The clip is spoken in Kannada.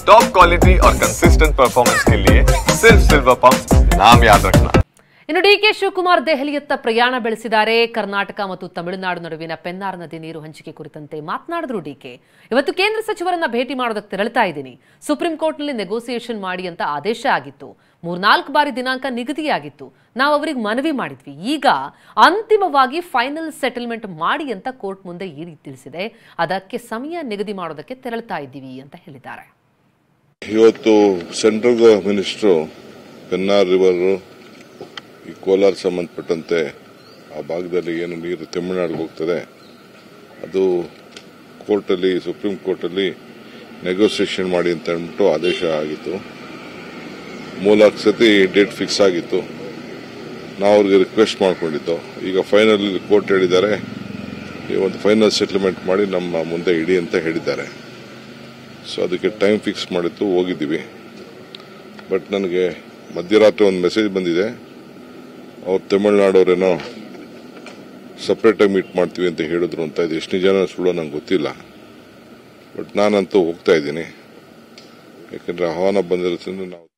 टॉप क्वालिटी और कंसिस्टेंट परफॉर्मेंस के लिए सिर्फ सिल्वर पंप नाम याद रखना। ಇನ್ನು ಡಿಕೆ ಶಿವಕುಮಾರ್ ದೆಹಲಿಯತ್ತ ಪ್ರಯಾಣ ಬೆಳೆಸಿದ್ದಾರೆ. ಕರ್ನಾಟಕ ಮತ್ತು ತಮಿಳುನಾಡು ನಡುವಿನ ಪೆನ್ನಾರ್ ನದಿ ನೀರು ಹಂಚಿಕೆ ಕುರಿತಂತೆ ಮಾತನಾಡಿದ್ರು ಡಿಕೆ. ಇವತ್ತು ಕೇಂದ್ರ ಸಚಿವರನ್ನ ಭೇಟಿ ಮಾಡೋದಕ್ಕೆ ತೆರಳುತ್ತಾ ಇದ್ದೀನಿ. ಸುಪ್ರೀಂ ಕೋರ್ಟ್ನಲ್ಲಿ ನೆಗೋಸಿಯೇಷನ್ ಮಾಡಿ ಅಂತ ಆದೇಶ ಆಗಿತ್ತು. 3-4 ಬಾರಿ ದಿನಾಂಕ ನಿಗದಿಯಾಗಿತ್ತು. ನಾವು ಅವರಿಗೆ ಮನವಿ ಮಾಡಿದ್ವಿ. ಈಗ ಅಂತಿಮವಾಗಿ ಫೈನಲ್ ಸೆಟಲ್ಮೆಂಟ್ ಮಾಡಿ ಅಂತ ಕೋರ್ಟ್ ಮುಂದೆ ಈ ರೀತಿ ತಿಳಿಸಿದೆ. ಅದಕ್ಕೆ ಸಮಯ ನಿಗದಿ ಮಾಡೋದಕ್ಕೆ ತೆರಳುತ್ತಾ ಇದ್ದೀವಿ ಅಂತ ಹೇಳಿದ್ದಾರೆ. ಇವತ್ತು ಸೆಂಟ್ರಲ್ ಮಿನಿಸ್ಟರ್ ಪೆನ್ನಾರ್ ರಿವರ್ ಈ ಕೋಲಾರ ಸಂಬಂಧಪಟ್ಟಂತೆ ಆ ಭಾಗದಲ್ಲಿ ಏನು ನೀರು ತಮಿಳುನಾಡಿಗೆ ಹೋಗ್ತದೆ ಅದು ಕೋರ್ಟಲ್ಲಿ ಸುಪ್ರೀಂ ಕೋರ್ಟಲ್ಲಿ ನೆಗೋಸಿಯೇಷನ್ ಮಾಡಿ ಅಂತ ಹೇಳ್ಬಿಟ್ಟು ಆದೇಶ ಆಗಿತ್ತು. 3 ಸತಿ ಡೇಟ್ ಫಿಕ್ಸ್ ಆಗಿತ್ತು. ನಾವು ಅವ್ರಿಗೆ ರಿಕ್ವೆಸ್ಟ್ ಮಾಡ್ಕೊಂಡಿದ್ದು. ಈಗ ಫೈನಲ್ ಕೋರ್ಟ್ ಹೇಳಿದ್ದಾರೆ ಈ ಒಂದು ಫೈನಲ್ ಸೆಟಲ್ಮೆಂಟ್ ಮಾಡಿ ನಮ್ಮ ಮುಂದೆ ಇಡಿ ಅಂತ ಹೇಳಿದ್ದಾರೆ. ಸೊ ಅದಕ್ಕೆ ಟೈಮ್ ಫಿಕ್ಸ್ ಮಾಡಿತ್ತು, ಹೋಗಿದ್ದೀವಿ. ಬಟ್ ನನಗೆ ಮಧ್ಯರಾತ್ರಿ ಒಂದು ಮೆಸೇಜ್ ಬಂದಿದೆ, ಅವ್ರು ತಮಿಳುನಾಡವರೇನೋ ಸಪ್ರೇಟಾಗಿ ಮೀಟ್ ಮಾಡ್ತೀವಿ ಅಂತ ಹೇಳಿದ್ರು ಅಂತ. ಇದು ಎಷ್ಟು ನಿಜಾನ ಸುಳ್ಳು ನಂಗೆ ಗೊತ್ತಿಲ್ಲ. ಬಟ್ ನಾನಂತೂ ಹೋಗ್ತಾ ಇದ್ದೀನಿ, ಯಾಕಂದರೆ ಆಹ್ವಾನ ಬಂದಿರೋದ್ರಿಂದ ನಾವು